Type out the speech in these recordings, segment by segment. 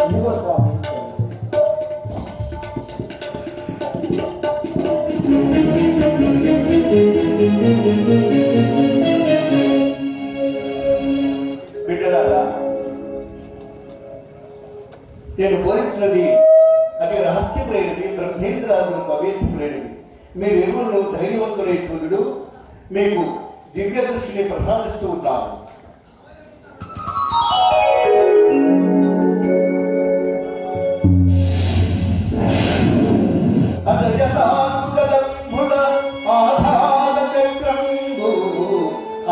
ఇదిగో స్వామి. బిడ్డలారా, నేను బోధించినది అది రహస్యమైనది, బ్రహ్మేంద్రాదులకు అవేదికమైనది. మీరు ఎరువులను ధైర్యవంతులై సూర్యుడు మీకు దివ్య దృష్టిని ప్రసాదిస్తూ ఉన్నాను.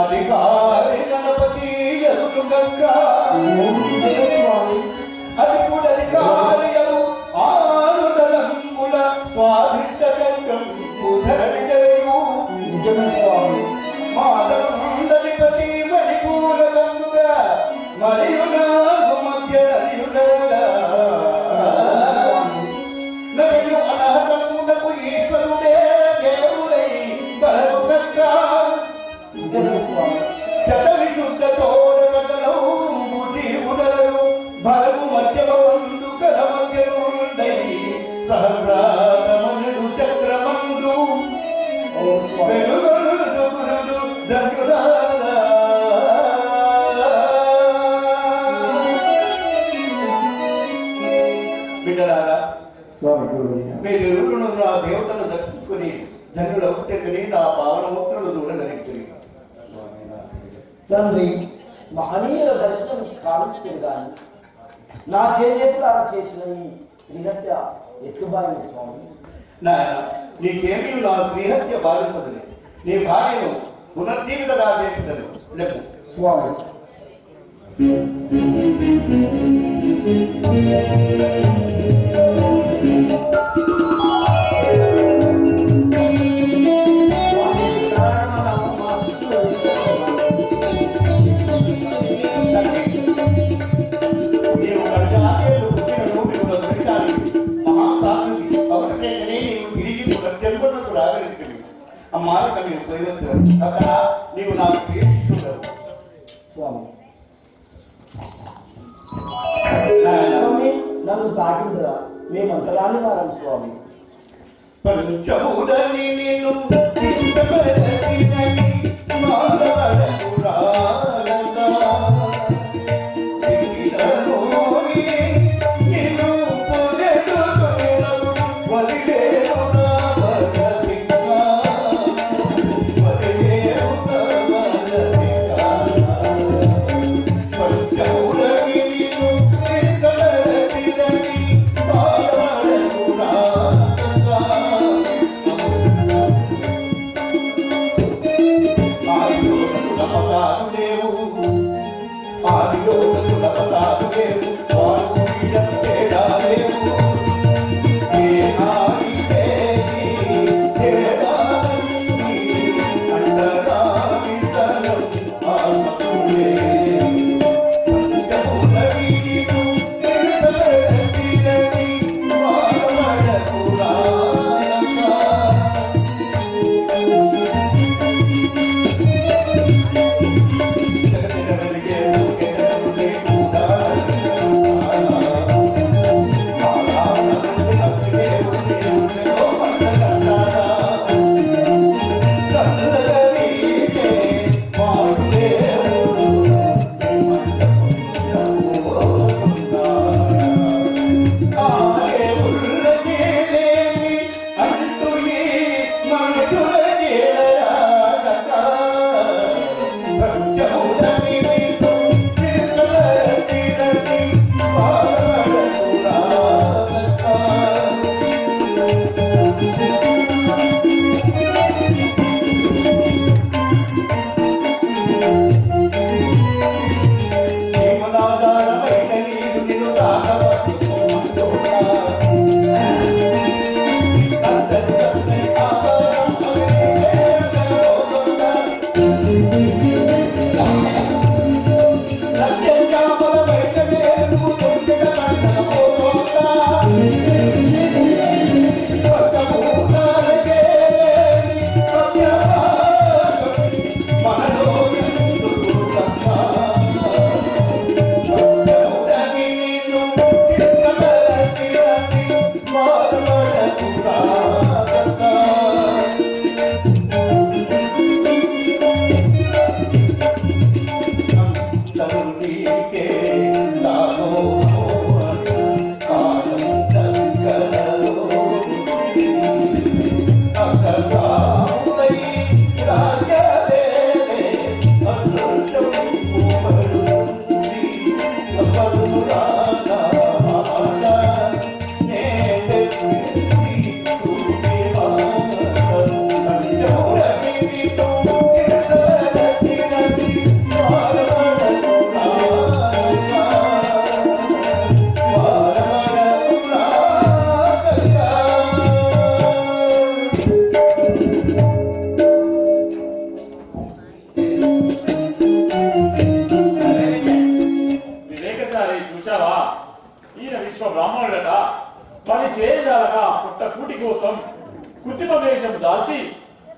అధికారి గణపతి అది కూడా అధికారియలు ఆరుదలంబుల స్వాదిష్ట చక్రం మాధవందధిపతి మణిపూరకంగా మరియు నాలుగు మధ్య నరియు అనహతమునకు ఈశ్వరుడే దేవుడై బలము కక్క శతవిశుద్ధ చోడకటలవు బుద్ధి ఉడలరు బలము మధ్యమందు కల మధ్యముండై సహస్రారమణుడు చక్రమందు వెలుగొందు గురుడు ధనురాల బిడ్డలారా, మీరు ఎరువులను నా దేవతను దర్శించుకొని ధనులు ఒకటెక్కని నా పావనముత్రులు చూడగలిగితే తండ్రి మహనీయుల దర్శనం కావించలేదు కానీ నా చేతులు అలా చేసిన ఈ శ్రీహత్య ఎట్లు బాగా స్వామి. నాయన, నీకేమీ నా శ్రీహత్య బాధించదు. నీ భార్యను పునర్జీవితగా చేసినది లేదు స్వామి. అమ్మారక మీరు పోయవచ్చు అక్కడ నీవు నాకు ప్రియశిష్యుడవు స్వామి. స్వామి నన్ను తాకిందిరా, మేమంతరాని వారం స్వామి. పంచముడని నిన్ను ఈయన విశ్వ బ్రాహ్మణుడట పని చేయగలక పుట్ట కూటి కోసం కృత్రిమ వేషం దాల్చి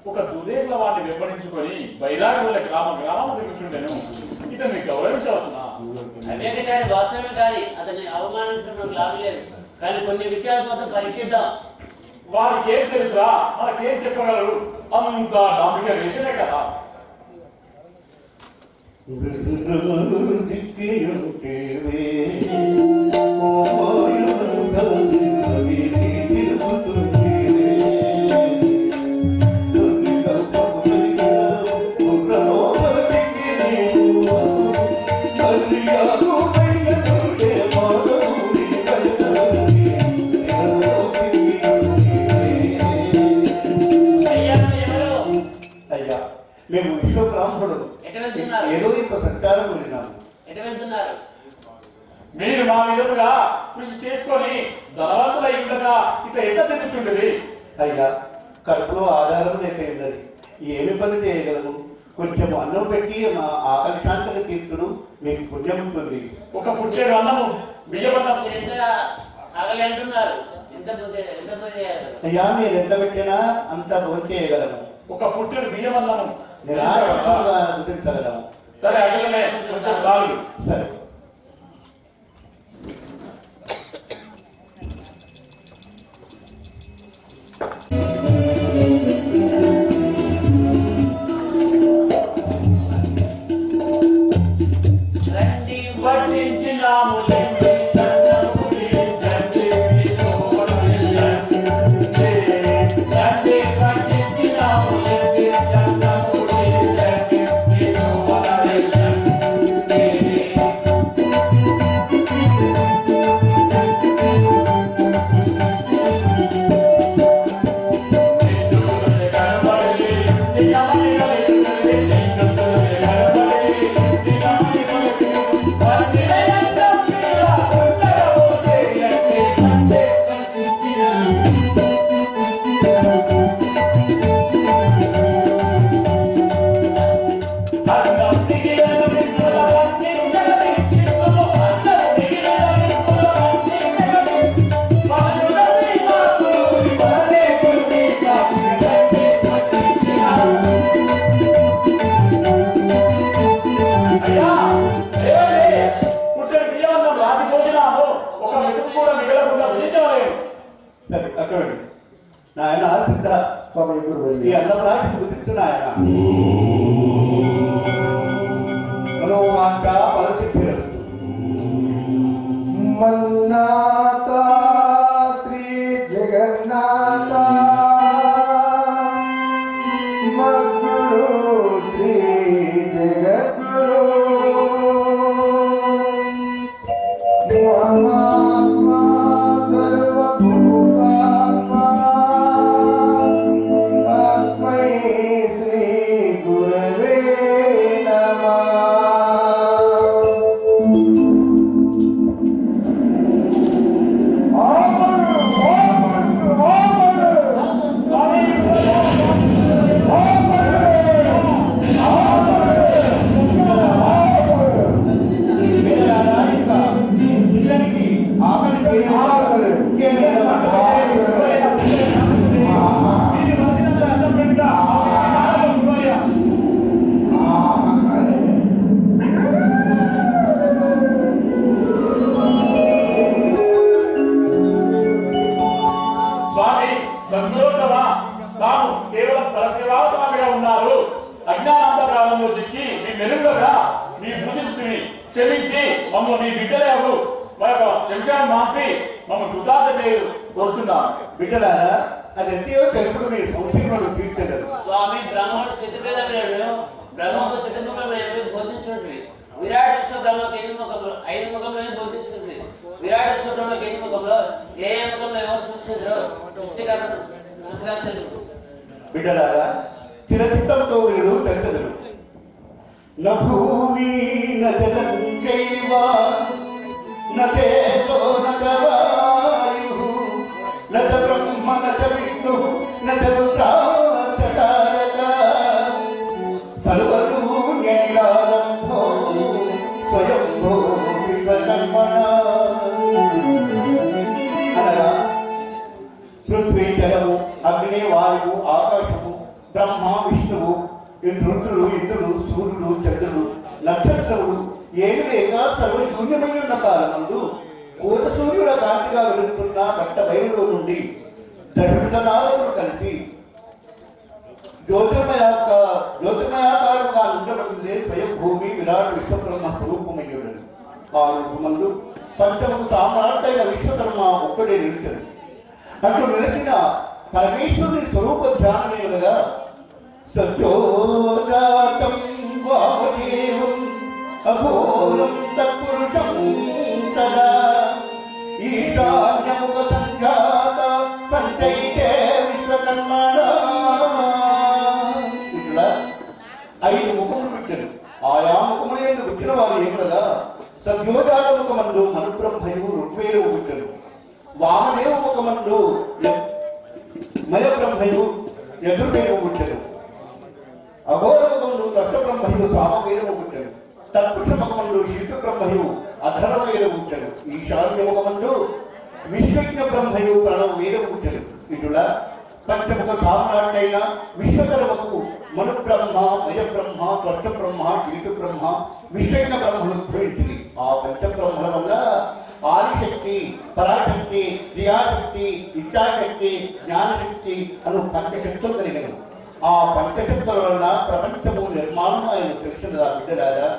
ఒక దురేట్ల వాడిని వెంబడించుకొని బైరాగుల గ్రామం తిరుగుతుండెను. ఇతన్ని గౌరవించవచ్చునా? అదే వాస్తవమే కానీ అతన్ని అవమానించడం లాభం లేదు. కానీ కొన్ని విషయాల కోసం పరీక్షిద్దాం. వారికి ఏం తెలుసురా, మనకేం చెప్పగలరు? అంత డాంబిక వేషమే కదా. మేము విశ్వ బ్రాహ్మణుడు ఏదో ఇంత సంచారం విన్నాము. మీరు మా విధముగా కృషి చేసుకొని ధనవంతులై ఉండగా ఇక ఎట్లా తిరుగుతుండేది? అయ్యా, కడుపులో ఆధారం లేక ఉన్నది. ఏమి పని చేయగలము? కొంచెం అన్నం పెట్టి మా ఆకలి శాంతిని తీర్చుడు మీకు పుణ్యం ఉంటుంది. ఒక పుట్టేడు అన్నము బియ్యమన్నం అయ్యా, మీరు ఎంత పెట్టినా అంత భోజనం చేయగలము. ఒక పుట్టేడు బియ్యమన్నము గుర్తించగలము. సరే అడగలే కొంచెం కాదు. సరే. నాయన ఈ అన్నం రాసి గుర్తిస్తున్నాయన మనోవాంఛ ఫలసిద్ధిరస్తు. మన్నాత శ్రీ జగన్నాథ మద్గురు శ్రీ జగద్గురు మహాత్మా సర్వభూతాత్మా తస్మై శ్రీ గురవే నమః. స్వామి సంతోషమా? తాము కేవలం పరసేవాతమాగా ఉన్నారు. అజ్ఞానాంతరాలంలో దిక్కి మీ మెరుగుగా మీ భుజిస్తుంది క్షమించి మమ్మల్ని మీ బిడ్డలేవు మరొక శంశాన్ని మాపి మమ్మల్ని కృతార్థ చేయు కోరుతున్నాను. బిడ్డలారా, అది ఎంతో తెలుపుడు మీ సంశయంలో తీర్చగలరు. స్వామి బ్రహ్మడు చిత్రపేదడు బ్రహ్మకు చతుర్ముఖమైన బోధించుంటుంది. విరాట్ విశ్వ బ్రహ్మకు 5 ముఖంలో బోధిస్తుంది. విరాట్ విశ్వ బ్రహ్మకు 8 ముఖంలో ఏ ముఖంలో ఎవరు సృష్టించారో బిడ్డలారా, చిరచిత్తంతో వీడు తెలుసదు. న భూమి న జలం చైవ న తేజో న వాయు న బ్రహ్మ న విష్ణు న రుద్రా చ తారక సర్వశూన్య నిరాలంభో స్వయంభూ విశ్వకర్మణ. బ్రహ్మ విష్ణువు రుద్రుడు ఇంద్రుడు సూర్యుడు చంద్రుడు నక్షత్రములు ఏమి లేక సర్వశూన్యమై ఉన్న కాలమందు కోట సూర్యుల కాంతిగా వెలుగుతున్న బట్ట బయలులో నుండి దశనాలుగురు కలిసి జ్యోతిర్మయాకారంగా ఉండబడిందే స్వయం భూమి విరాట్ విశ్వకర్మ స్వరూపమయ్యుడు. ఆ రూపమందు పంచముకు సామ్రాట్టైన విశ్వకర్మ ఒక్కడే నిలిచాడు. అటు నిలిచిన పరమేశ్వరుని స్వరూప ధ్యానమేలుగా సత్యోజాతం వామదేవం అఘోరం తత్పురుషం తదా ఈశాన్యముఖ సంజాత పంచైతే విశ్వకర్మణ. ఇట్లా 5 ముఖములు పెట్టారు. ఆయా ముఖములు ఎందుకు పుట్టిన వారు ఏమనగా సత్యోజాత ముఖమందు మనుబ్రహ్మయు ఋగ్వేదము పుట్టారు. వామదేవ ముఖమందు మయబ్రహ్మయు యజుర్వేదము పుట్టారు. అఘోర ముఖమందు దత్తబ్రహ్మయు సామవేదము పుట్టారు. తత్పురుష ముఖమందు శిల్ప బ్రహ్మయు అధర్వవేదము పుట్టారు. ఈశాన్య ముఖమందు విశ్వజ్ఞ బ్రహ్మయు ప్రణవ వేదము పుట్టారు. ఇటులా పంచముఖ సామ్రాట్టైన విశ్వకర్మకు మనుబ్రహ్మ మయబ్రహ్మ దత్తబ్రహ్మ శిల్ప బ్రహ్మ విశ్వజ్ఞ బ్రహ్మను ఉద్భవించింది. ఆ పంచబ్రహ్మల వల్ల ఆదిశక్తి, పరాశక్తి, క్రియాశక్తి, ఇచ్ఛాశక్తి, జ్ఞానశక్తి అను పంచశక్తులు కలిగినవి. ఆ పంచశక్తుల వలన ప్రపంచము నిర్మాణం ఆయన తెలిసిన బిడ్డలారా.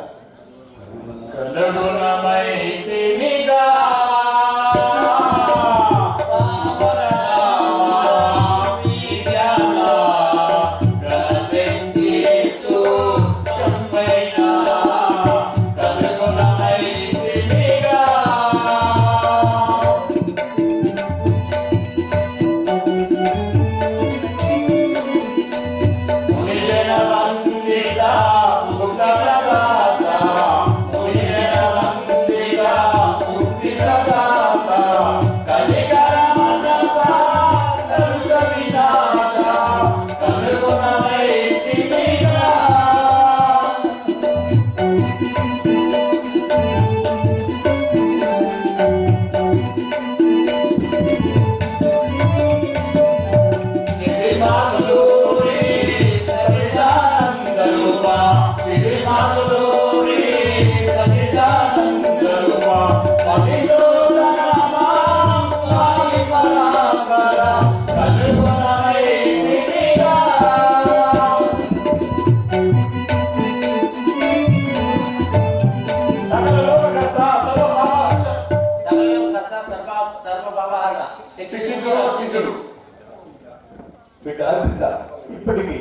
ఇప్పటికీ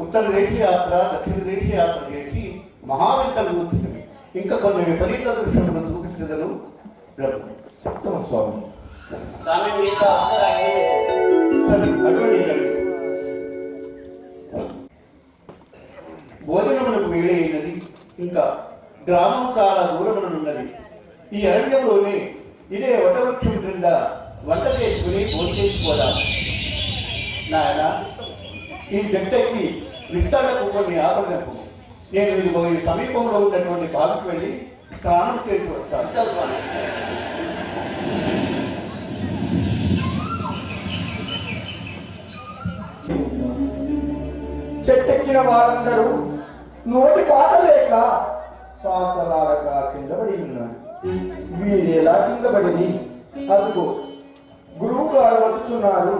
ఉత్తర దేశ యాత్ర దక్షిణ దేశ యాత్ర చేసి మహావింతలు చూస్తుంది. ఇంకా కొన్ని విపరీత దృశ్యములు చూపించదను స్వామి. భోజనములకు వేళైనది. ఇంకా గ్రామం చాలా దూరమునున్నది. ఈ అరణ్యంలోనే ఇదే వటవృక్షం క్రింద వంట చేసుకుని భోజనం చేసుకోదాం. నాయన, ఈ జట్టకి విస్తారకు కొన్ని ఆపదకు నేను ఇదిగో ఈ సమీపంలో ఉన్నటువంటి బావికి వెళ్ళి స్నానం చేసి వస్తాను. చెట్టెక్కిన వారందరూ నోటి పాట లేక శ్వాసలాడక కింద పడి ఉన్నారు. వీరేలా కింద పడింది? అదిగో గురువు గారు వస్తున్నారు.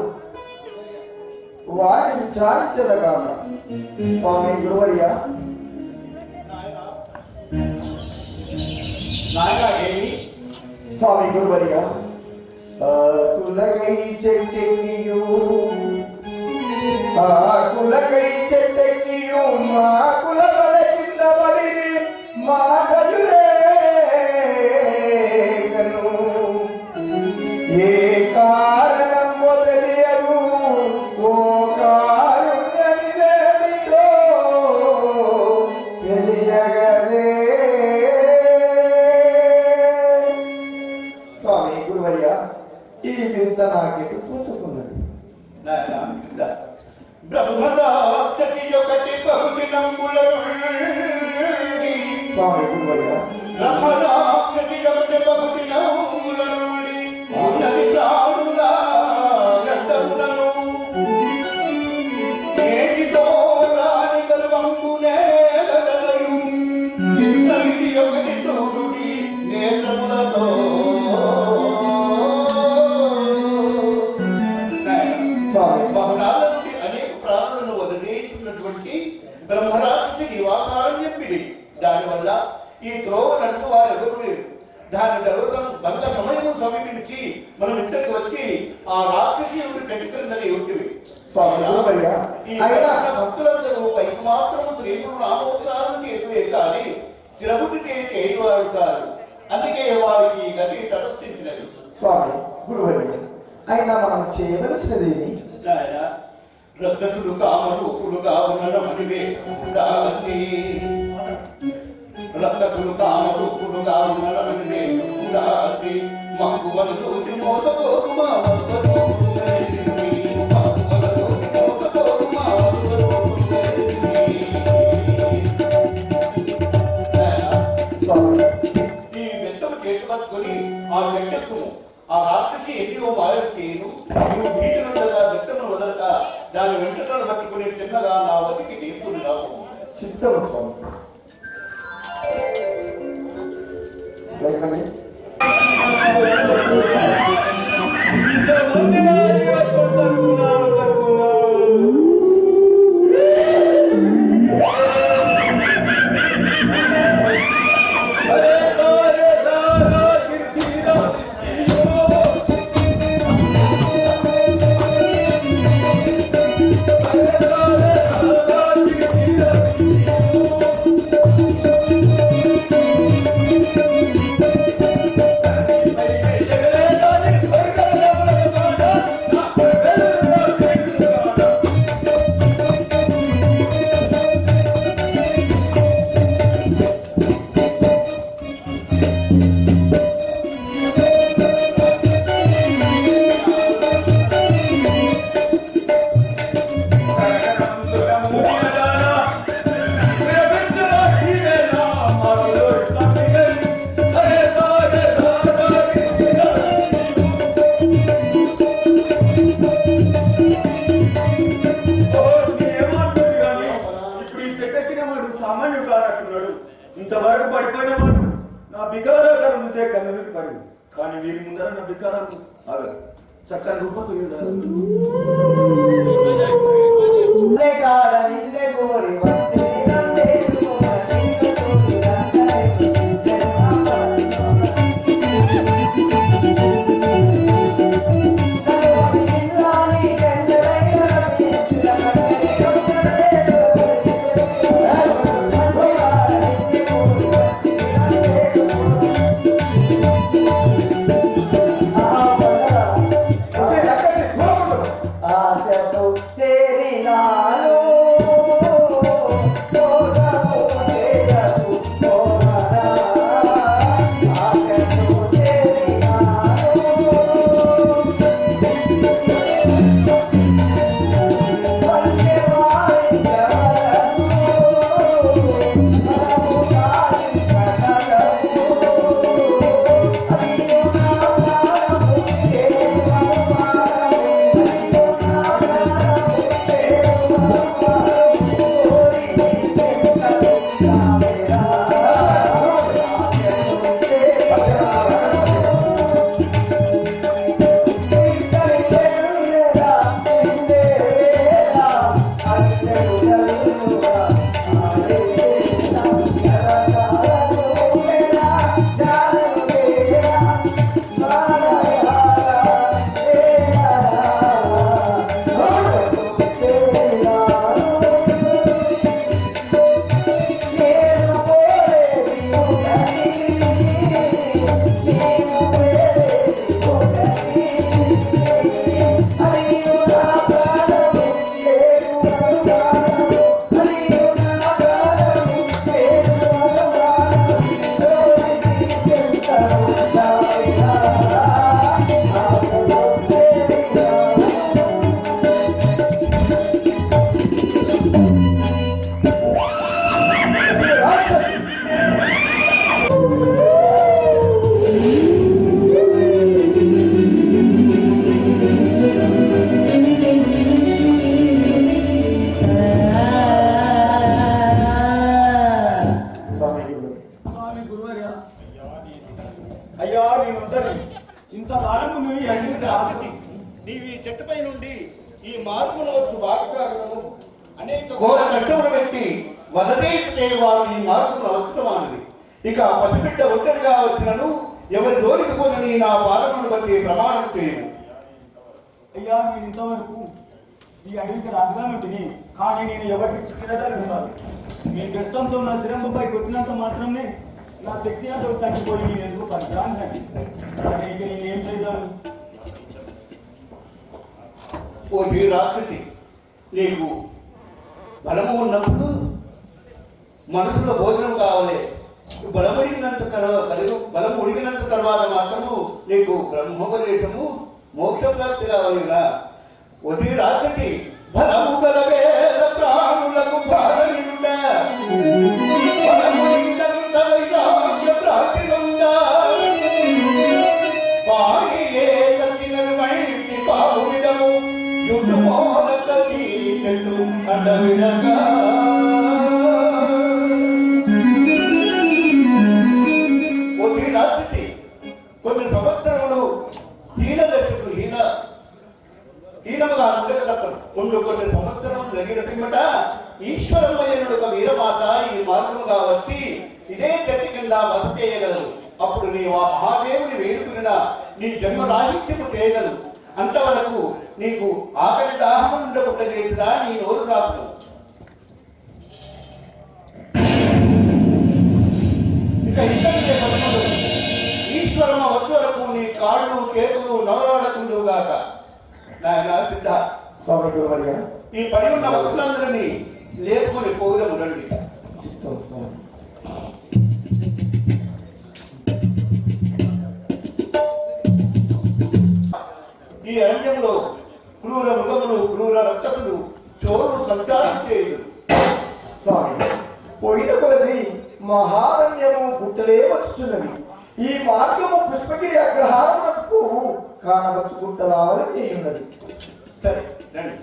వారిని విచారించదగా. స్వామి గురువర్య, స్వామి గురువర్య, కులకై చెట్టెక్కియు కులకై చెట్టెక్కియు మా కులబల కింద పడి మా కలులేకను ఏ కారణము తెలియదు. ఓ కారుణ్యమిదేమిటో తెలియగలే. స్వామి గురువర్య, ఈ వింత నాకెటు పూచుకున్నది. బ్రహ్మదాక్షి ఒకటి బహుదినంబుల స్వామి గురువర్య, బ్రహ్మదాక్షి ఒకటి బహుదినంబుల ఉన్నది ప్రాణుల గంటములను ఏటితో సమీపించి మనం ఇక్కడికి వచ్చి ఆ రాక్షసి యొక్క చరిత్రని ఉంటుంది. స్వామి గురువర్యా, ఈ అయినా భక్తులందరూ పైకి మాత్రం శ్రీగురు నామోచ్చారణ చేతులే కానీ తిరుపతి చేయవారు కాదు. అందుకే వారికి గతి తటస్థించినది. స్వామి గురువర్యా, అయినా మనం చేయవలసినదేమి? నాయన రక్తసులు కామరూపులుగా ఉన్నమనివే దాచి, రక్తసులు కామరూపులుగా ఉన్నమనివే దాచి, మక్కువల చూసి మోసపోకుమా ఈ బెత్తము చేతి పట్టుకొని ఆ చెట్టెత్తుము. ఆ రాక్షసి ఎన్నో మాయలు చేయను. నువ్వు వీటినుండగా బెత్తమును వదలక దాని వెంట్రుకలను పట్టుకుని చిన్నగా నా వదికి తీసుకున్నావు. చిత్తము స్వామి. లేకనే ఇంతవరకు పడిపోయినవాడు నా బికారాకారం ఉంటే కన్నుకి పడి, కానీ వీరి ముందర నా బికారం ఆగదు. చక్కని రూపం నీవి చెట్టుపై నుండి ఈ మార్పుల వరకు బాటసాగము అనేక ఘోర కష్టములు పెట్టి వదదేశ చేయవారు ఈ మార్పును అవసరమానది. ఇక పసిబిడ్డ ఒంటరిగా వచ్చినను ఎవరి జోలికి పోనని నా పాదమును బట్టి ప్రమాణం చేయము. అయ్యా నేను ఇంతవరకు ఈ అడవికి రాజుగా ఉంటుంది, కానీ నేను ఎవరికి చిక్కినట్టు ఉంటాను. మీ కష్టంతో నా శిరంపై కొట్టినంత మాత్రమే నా శక్తి అంతా తగ్గిపోయి నేను ఎందుకు పనికిరాను. కానీ ఇక నేను ఏం చేద్దాను? ఓ ఈ రాక్షసి, నీకు బలము ఉన్నప్పుడు మనసులో భోజనం కావాలి. బలం ఉడికినంత తర్వాత మాత్రము నీకు బ్రహ్మోపదేశము మోక్ష ప్రాప్తి కావాలిగా. ఒకే రాత్రికి బలము గల వేద ప్రాణులకు బాధనిండ బలముడికినంత వైరాగ్య ప్రాప్తినుండ పాడియే కట్టినను మైతి పావుడము యుద్ధమోనక చెట్టు అడవిడగా. కొన్ని సంవత్సరములు హీనముగా ఉండు కొన్ని సంవత్సరములు జరిగిన పిమ్మట ఈశ్వరమైన ఒక వీరమాత ఈ మార్గముగా వచ్చి ఇదే చెట్టు కింద బస చేయగలరు. అప్పుడు నీవు ఆ మహాదేవుని వేడుకున్న నీ జన్మ రాహిత్యము చేయగలరు. అంతవరకు నీకు ఆకలి దాహం ఉండకుండా చేసినా నీ నోరు రాదు. ఇక ఇతరులే పదములు ఈశ్వరమ వచ్చే వరకు నీ కాళ్ళు చేతులు నవరాడకుండుగాక. నాయన సిద్ధ, ఈ పడి ఉన్న భక్తులందరినీ లేపుకొని పోగము రండి. ఈ అరణ్యంలో క్రూర మృగములు, క్రూర రక్షకులు, చోరులు సంచారం చేయదు. స్వామి, పోయిన కొలది మహారణ్యము గుట్టలే వచ్చుచున్నవి. ఈ మార్గము పుష్పగిరి అగ్రహారమునకు కానవచ్చుకుంటున్నారని ఉన్నది. సరే రండి.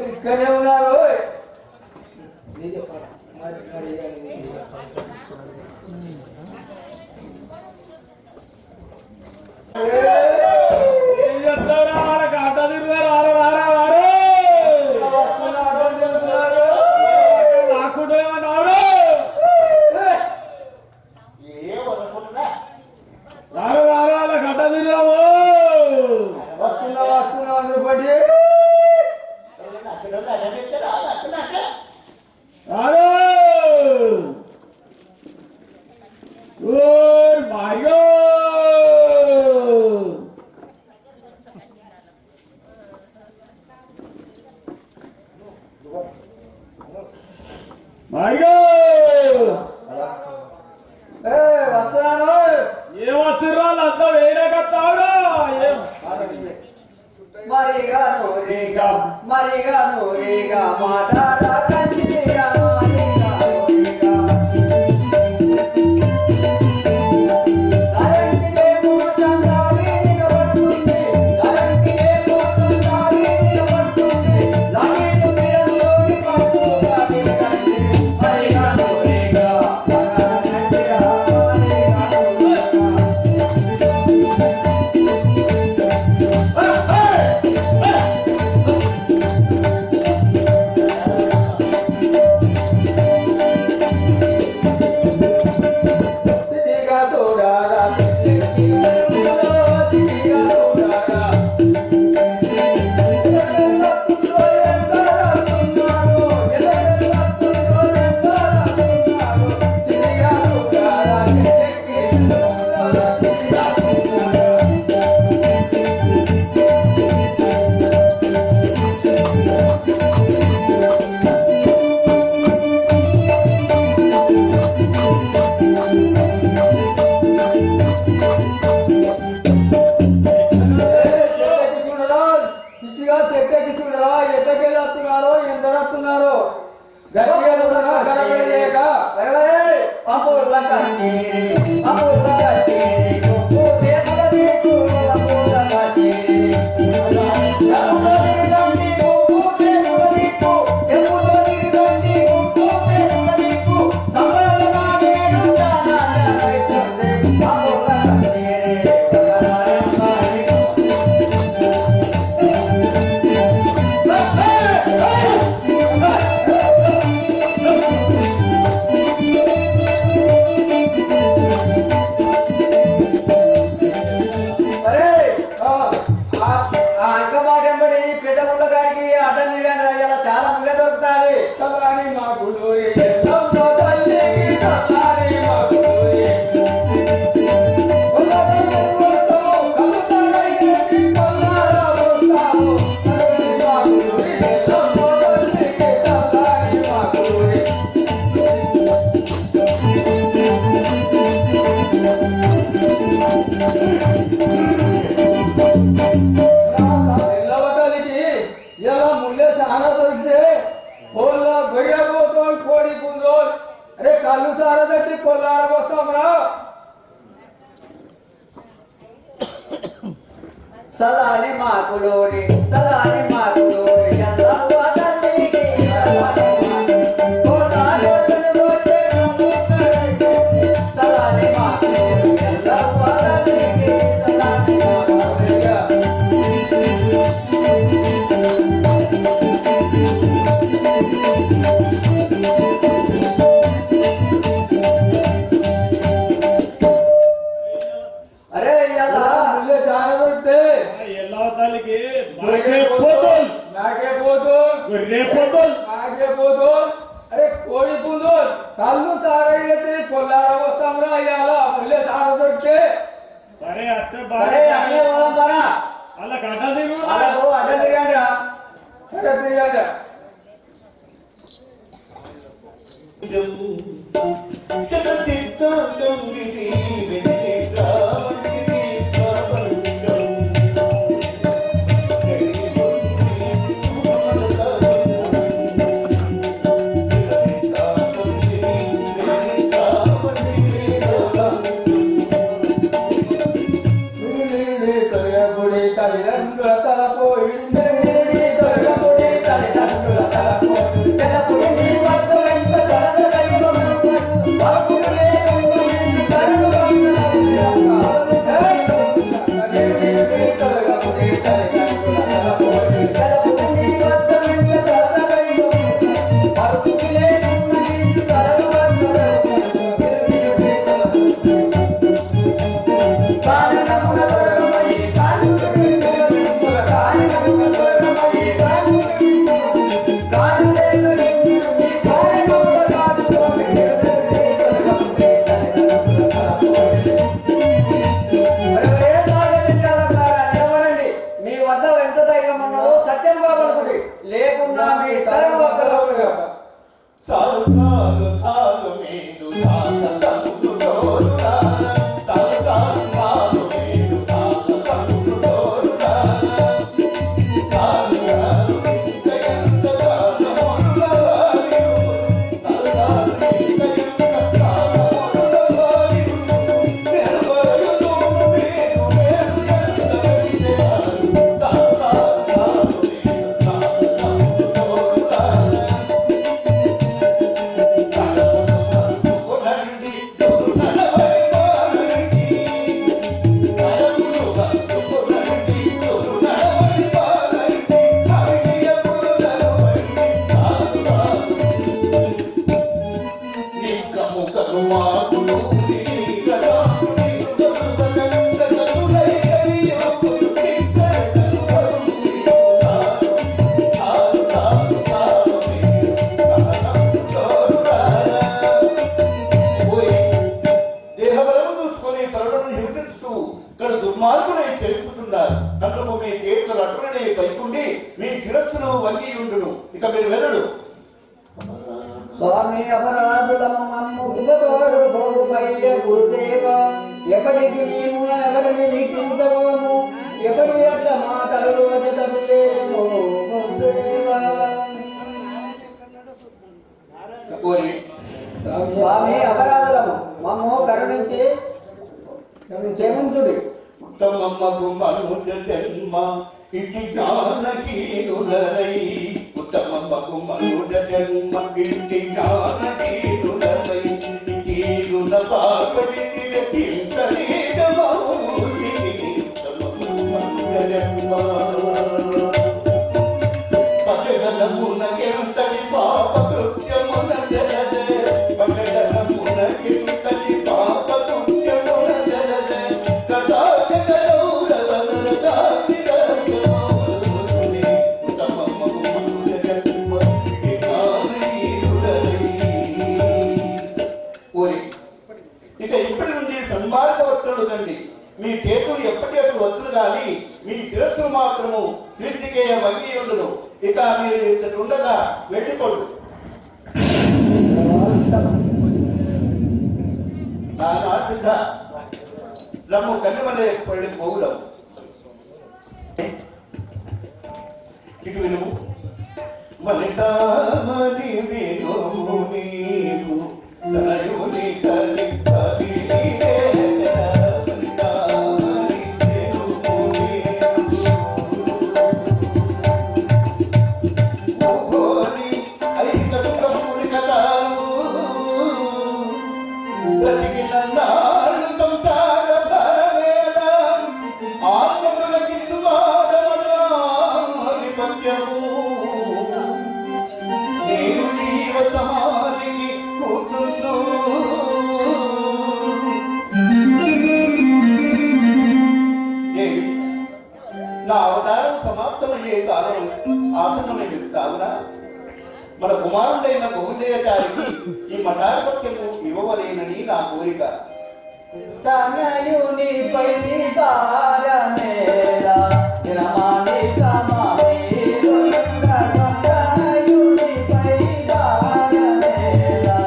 ఇక్కడే ఉన్నారు. చెట్టెక్కి చూడరా ఎట్టకెళ్ళి వస్తున్నారో ఎందరు వస్తున్నారో గట్టిగా గడపడలేక కళ్ళు సారదట్టి కొల్లారబోస్తాంరా సలాని మాకులోని అరే కోడి పూలు కళ్ళు సారైతే కొల్లార వస్తాంరా ఇవాళ ముల్లే సార దొరికితే సరే అట్టే అలా అడ్డ తిరగండి స్వామి అపరాధులము మమ్ము గురుదేవ ఎప్పటికి మేము ఎవరిని నీకింతము ఎప్పటి అట్లా మా తరులు వచ్చేటప్పుడు లేము స్వామి అపరాధులము మమ్ము కరుణించి క్షమించుడి. ఉత్తమమ్మకు మనుజ జన్మ ఇటి జ్ఞానకీనులరై ఉత్తమమ్మకు మనుజ జన్మ ఇటి జ్ఞానకీనులరై తీరుల పాపడి పట్టణమునకెంతటి పాప కృత్యమున జలదే పట్టణమునకెంతటి పాప కృత్యమున జలదే ఇక ఇప్పటి నుండి సన్మార్గవర్తులు కండి మీ చేతులు ఎప్పటి అప్పుడు వస్తులు కానీ మీ శిరస్సులు మాత్రము కీర్తికేయ వంగి ఉండును. ఇక మీరు ఇంతటి ఉండగా వెళ్ళిపోడు. రమ్ము కన్నుమలే పడి పోగులం ఇటు వినుము వనితామని వినుము నీకు తనయుని కలి కలి నా అవతారం సమాప్తమయ్యే కాలం ఆసన్నమైన కావున మన కుమారుడైన బహుజయచారికి ఈ మఠాధిపత్యము ఇవ్వవలేనని నా కోరిక. తనయునిపై భారమేలా నిరమాని సమావేరుండగం తనయునిపై భారమేలా.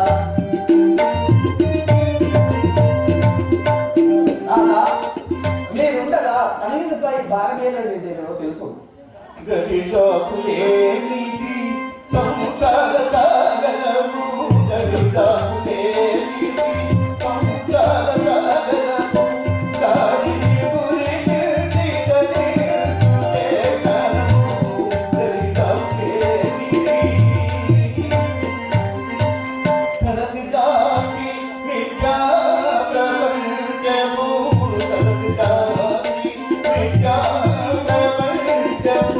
మీరుండగా తనయునిపై భారమేలనేదేనో తెలుపు. గరిజాకులేనిది సంసార సాగరము గరిజాకులేనిది సంసార సాగరము దారి గురించి గరిజాకులేనిది సరసి దాచి విద్యా ప్రపంచము సరసి దాచి విద్యా ప్రపంచము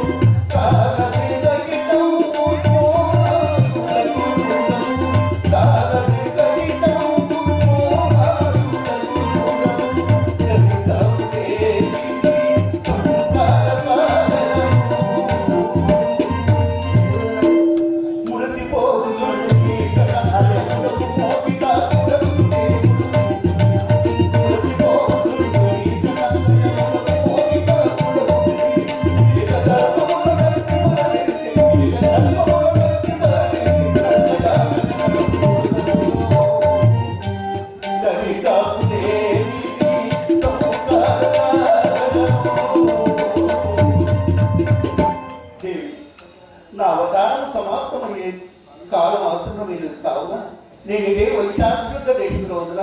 నా అవతారం సమాప్తమయ్యే కాలం అవసరమైన కావున నేను ఇదే వైశాఖ దేశం రోజున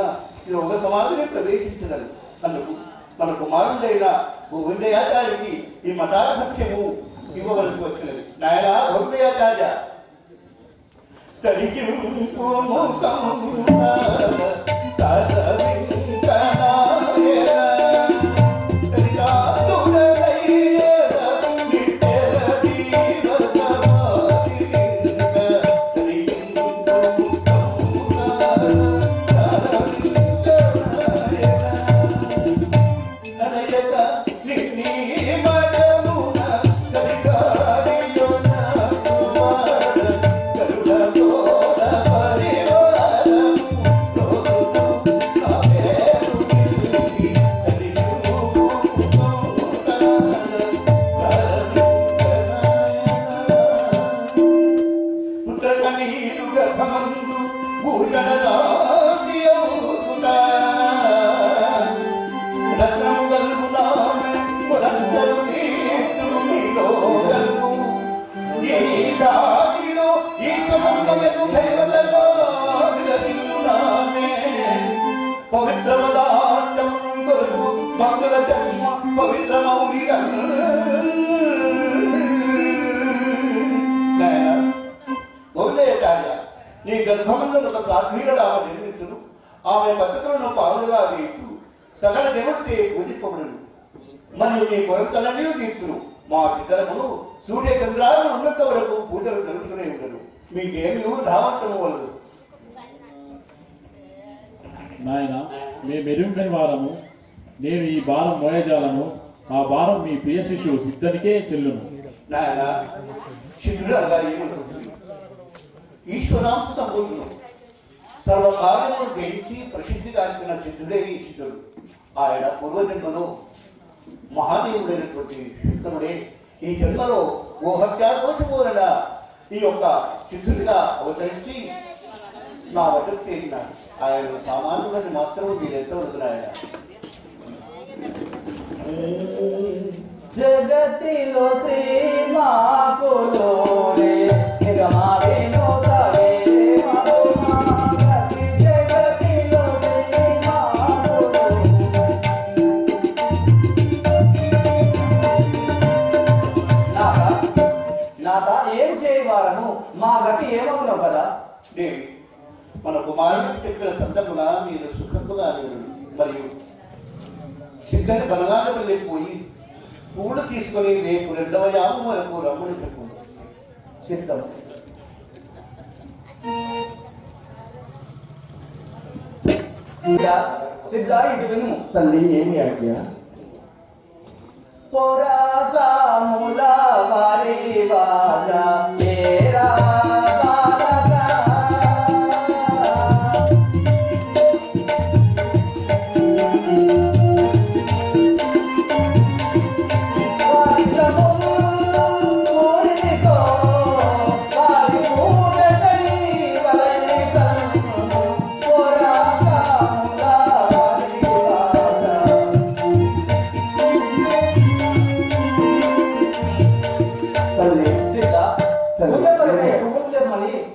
యోగ సమాధిని ప్రవేశించగలను. అందుకు మన కుమారుడైన బహుండయాచార్యకి ఈ మఠాధిపత్యము ఇవ్వవలసి వచ్చినది. నాయన బహుండయాచార్య తడికి భక్తుల జన్మ పవిత్రమౌనిగా గౌరయ్యాచార్య నీ గర్భంలో ఒక సాధ్వీయుడు ఆమె జన్మించును. ఆమె పద్ధతులను పావులుగా వేయు సకల దేవతే పూజింపబడును. మరియు నీ కొరంతలన్నీ తీర్చును. మా పితరమును సూర్య చంద్రాలను ఉన్నంత వరకు పూజలు జరుగుతూనే ఉండను. మీకేమీ ధావంతము వలదు. నాయన మేము ఎరుంగని వారము. నేను ఈ భారం మోయజాలను. ఆ భారం మీ ప్రియ శిష్యువు సిద్ధనికే చెల్లును. నాయన సిద్ధుడు అనగా ఏమంటుంది? ఈశ్వరాంశ సంబోధుడు సర్వకాలమును జయించి ప్రసిద్ధిగాంచిన సిద్ధుడే ఈ సిద్ధుడు. ఆయన పూర్వజన్మలో మహాదేవుడైనటువంటి శంకరుడే ఈ జన్మలో ఓ హత్యాదోషమూలన ఈ యొక్క సిద్ధుడిగా అవతరించి నా వద్దకు చేరినాడు. ఆయన సామాన్యులని మాత్రం మీరు ఎంత వదులాయన. జగతిలో శ్రీమాకులో రే నిగమావేనో తవే మధుమాగతి జగతిలో శ్రీమాకులో నాథ ఏం చేయవారను మా గతి ఏమగునో కదా. దేవి మన కుమారుడికి చెప్పిన సందర్భంగా మీరు సుఖంగా లేరు. మరియు సిద్ధని బలగానపల్లి పోయి పూలు తీసుకొని రేపు 2వ యామం వరకు రమ్మని చెప్పు. చిత్తం సిద్ధ ఇటు విను. తల్లి ఏమి ఆజ్ఞ? పొరాసాముల వారి వాజా ఏరా బాలగా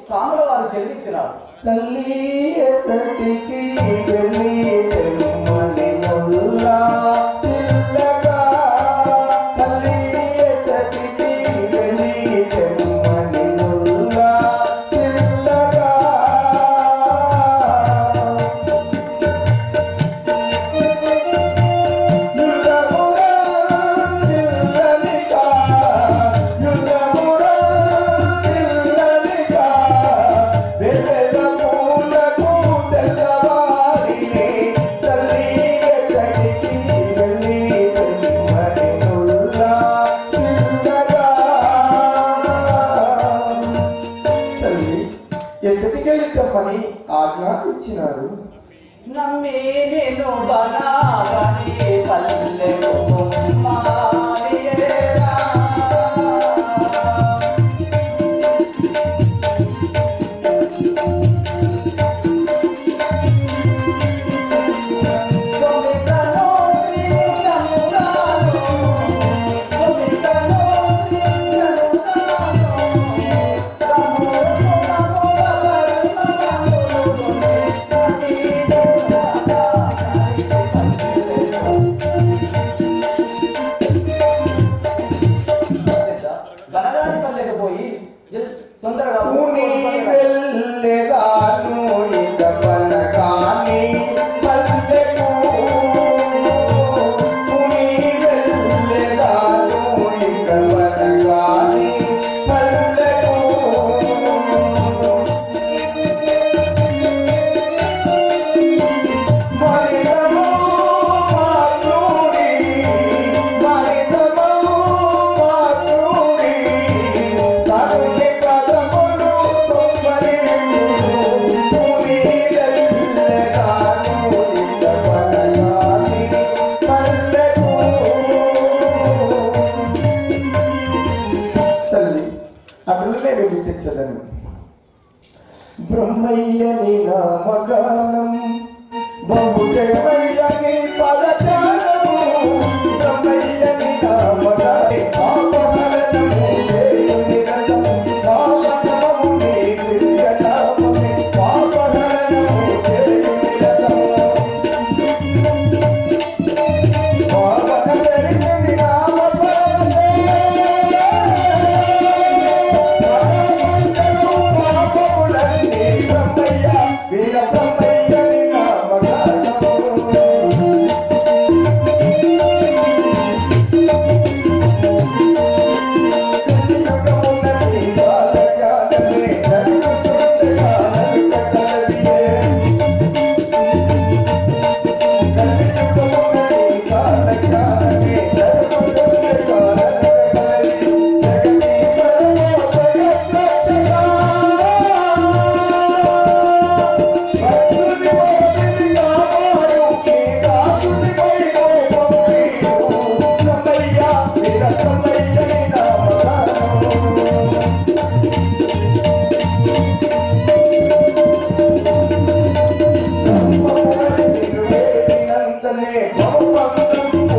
సాముల వారు చెల్లించినారు. తల్లి ఎక్కడికి వెళ్ళి తెమ్మని ముల్లా చిల్లగా తల్లి ఎక్కడికి వెళ్ళి తెమ్మని ముల్లా చిల్లగా పని ఆజ్ఞాపించినారు. నమ్మి నేను బనాగని పల్లెకు మారియరా బ్రహ్మయ్యని నామగానం బహుదేవయ్యని పదజాలము బ్రహ్మయ్యని నామగాని పాపహరణము దేవుని రథము పాపనము నీ దివ్యనామమే పాపహరణము దేవుని రథము తండ్రి